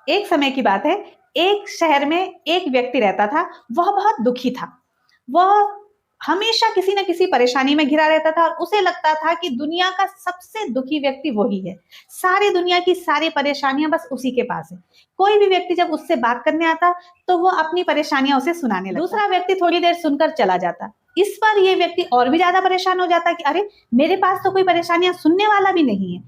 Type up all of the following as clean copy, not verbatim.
एक समय की बात है, एक शहर में एक व्यक्ति रहता था, वह बहुत दुखी था। वह हमेशा किसी न किसी परेशानी में घिरा रहता था और उसे लगता था कि दुनिया का सबसे दुखी व्यक्ति वही है। सारी दुनिया की सारी परेशानियाँ बस उसी के पास है। कोई भी व्यक्ति जब उससे बात करने आता, तो वो अपनी परेशानियाँ उसे सुनाने लगता। दूसरा व्यक्ति थोड़ी देर सुनकर चला जाता। इस पर ये व्यक्ति और भी ज़्यादा परेशान हो जाता कि अरे! मेरे पास तो कोई परेशानियाँ सुनने वाला भी नहीं है।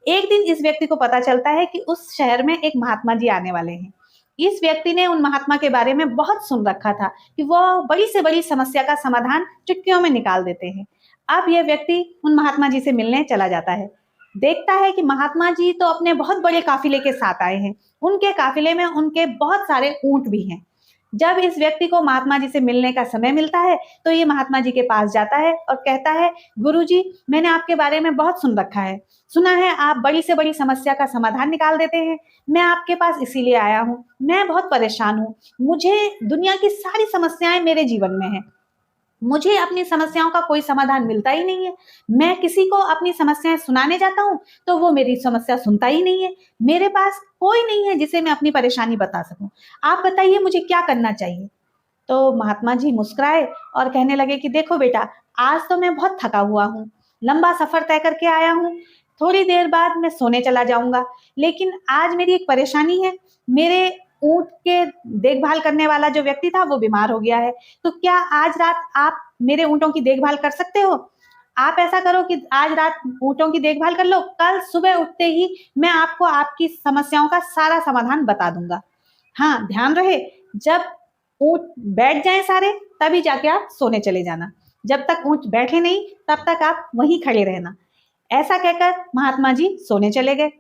एक दिन इस व्यक्ति को पता चलता है कि उस शहर में एक महात्मा जी आने वाले हैं। इस व्यक्ति ने उन महात्मा के बारे में बहुत सुन रखा था कि वह बड़ी से बड़ी समस्या का समाधान चुटकियों में निकाल देते हैं। अब यह व्यक्ति उन महात्मा जी से मिलने चला जाता है। देखता है कि महात्मा जी तो अपने बहुत बड़े काफिले के साथ आए हैं। उनके काफिले में उनके बहुत सारे ऊंट भी हैं। जब इस व्यक्ति को महात्मा जी से मिलने का समय मिलता है, तो ये महात्मा जी के पास जाता है और कहता है, गुरुजी, मैंने आपके बारे में बहुत सुन रखा है। सुना है आप बड़ी से बड़ी समस्या का समाधान निकाल देते हैं। मैं आपके पास इसीलिए आया हूँ। मैं बहुत परेशान हूँ। मुझे दुनिया की सारी समस्याएं मेरे जीवन में हैं। मुझे अपनी समस्याओं का कोई समाधान मिलता ही नहीं है। मैं किसी को अपनी समस्याएं सुनाने जाता हूँ, तो वो मेरी समस्या सुनता ही नहीं है। मेरे पास कोई नहीं है जिसे मैं अपनी परेशानी बता सकूं। आप बताइए मुझे क्या करना चाहिए? तो महात्मा जी मुस्कुराए और कहने लगे कि देखो बेटा, आज तो मैं बहुत थका हुआ हूँ, लंबा सफर तय करके आया हूँ। थोड़ी देर बाद मैं सोने चला जाऊंगा, लेकिन आज मेरी एक परेशानी है। मेरे ऊंट के देखभाल करने वाला जो व्यक्ति था वो बीमार हो गया है। तो क्या आज रात आप मेरे ऊंटों की देखभाल कर सकते हो? आप ऐसा करो कि आज रात ऊंटों की देखभाल कर लो, कल सुबह उठते ही मैं आपको आपकी समस्याओं का सारा समाधान बता दूंगा। हाँ, ध्यान रहे, जब ऊँट बैठ जाएँ सारे, तभी जाके आप सोने चले जाना। जब तक ऊँट बैठे नहीं, तब तक आप वहीं खड़े रहना। ऐसा कहकर महात्मा जी सोने चले गए।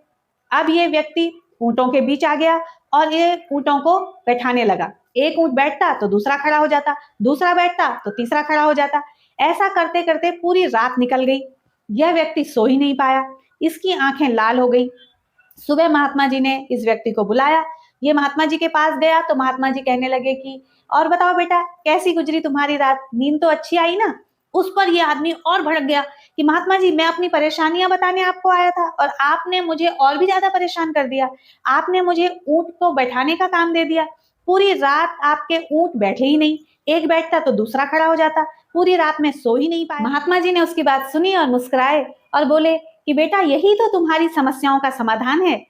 अब ये व्यक्ति ऊँटों के बीच आ गया और ये ऊँटों को बैठाने लगा। एक ऊँट बैठता तो दूसरा खड़ा हो जाता, दूसरा बैठता तो तीसरा खड़ा हो जाता। ऐसा करते-करते पूरी रात निकल गई। यह व्यक्ति सो ही नहीं पाया। इसकी आँखें लाल हो गई। सुबह महात्मा जी ने इस व्यक्ति को बुलाया। ये महात्मा जी के पास गया तो महात्मा जी कहने लगे कि और बताओ बेटा, कैसी गुजरी तुम्हारी रात? नींद तो अच्छी आई ना? उस पर ये आदमी और भड़क गया कि महात्मा जी, मैं अपनी परेशानियां बताने आपको आया था और आपने मुझे और भी ज्यादा परेशान कर दिया। आपने मुझे ऊंट को बैठाने का काम दे दिया। पूरी रात आपके ऊंट बैठे ही नहीं। एक बैठता तो दूसरा खड़ा हो जाता। पूरी रात में सो ही नहीं पाया। महात्मा जी ने उसकी बात सुनी और मुस्कुराए और बोले कि बेटा, यही तो तुम्हारी समस्याओं का समाधान है।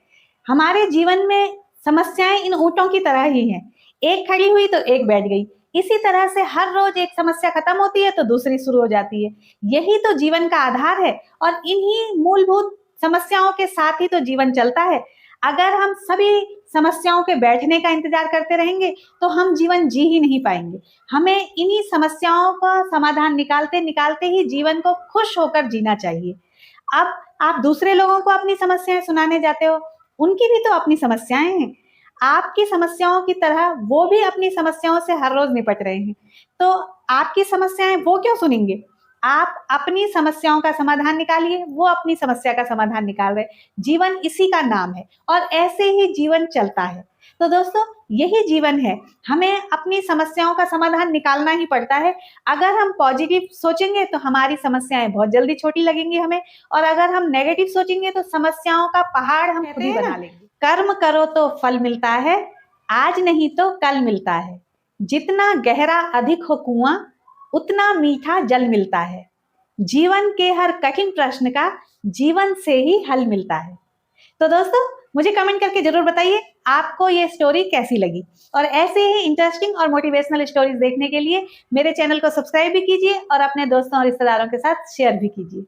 हमारे जीवन में समस्याएं इन ऊँटों की तरह ही हैं। एक खड़ी हुई तो एक बैठ गई। इसी तरह से हर रोज एक समस्या खत्म होती है तो दूसरी शुरू हो जाती है। यही तो जीवन का आधार है और इन्हीं मूलभूत समस्याओं के साथ ही तो जीवन चलता है। अगर हम सभी समस्याओं के बैठने का इंतजार करते रहेंगे, तो हम जीवन जी ही नहीं पाएंगे। हमें इन्हीं समस्याओं का समाधान निकालते-निकालते ही जीवन को खुश होकर जीना चाहिए। अब आप दूसरे लोगों को अपनी समस्याएँ सुनाने जाते हो, उनकी भी तो अपनी समस्याएँ हैं। आपकी समस्याओं की तरह वो भी अपनी समस्याओं से हर रोज़ निपट रहे हैं। तो आपकी समस्याएँ वो क्यों सुनेंगे? आप अपनी समस्याओं का समाधान निकालिए, वो अपनी समस्या का समाधान निकाल रहे हैं। जीवन इसी का नाम है और ऐसे ही जीवन चलता है। तो दोस्तों, यही जीवन है। हमें अपनी समस्याओं का समाधान निकालना ही पड़ता है। अगर हम पॉजिटिव सोचेंगे तो हमारी समस्याएँ बहुत जल्दी छोटी लगेंगी हमें, और अगर हम नेगेटिव सोचेंगे तो समस्याओं का पहाड़ हम खुद ही बना लेंगे। कर्म करो तो फल मिलता है, आज नहीं तो कल मिलता है। जितना गहरा अधिक हो कुआं, उतना मीठा जल मिलता है। जीवन के हर कठिन प्रश्न का जीवन से ही हल मिलता है। तो दोस्तों, मुझे कमेंट करके जरूर बताइए आपको ये स्टोरी कैसी लगी, और ऐसे ही इंटरेस्टिंग और मोटिवेशनल स्टोरीज देखने के लिए मेरे चैनल को सब्सक्राइब भी कीजिए और अपने दोस्तों और रिश्तेदारों के साथ शेयर भी कीजिए।